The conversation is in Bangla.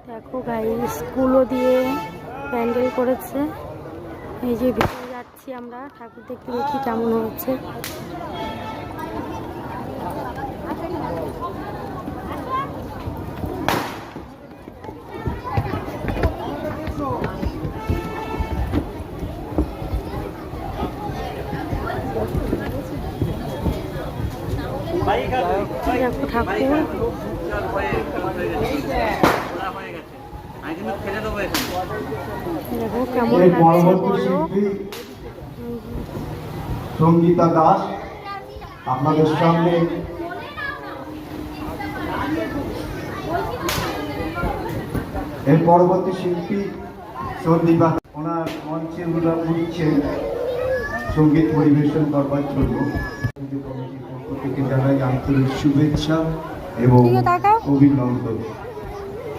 দেখো গাইস, স্কুলও দিয়ে প্যান্ডেল করেছে। এই যে ভিতরে যাচ্ছি আমরা ঠাকুর দেখতে, দেখি কেমন হয়েছে। দেখো ঠাকুর, দেখো কেমন লাগছে বলো। সঙ্গীতা দাস আপনাদের সামনে এর পরবর্তী শিল্পী সন্দীপা, ওনার মঞ্চে উঠছেন সঙ্গীত পরিবেশন করবার জন্য। কমিটির পক্ষ থেকে জানাই আন্তরিক শুভেচ্ছা এবং অভিনন্দন।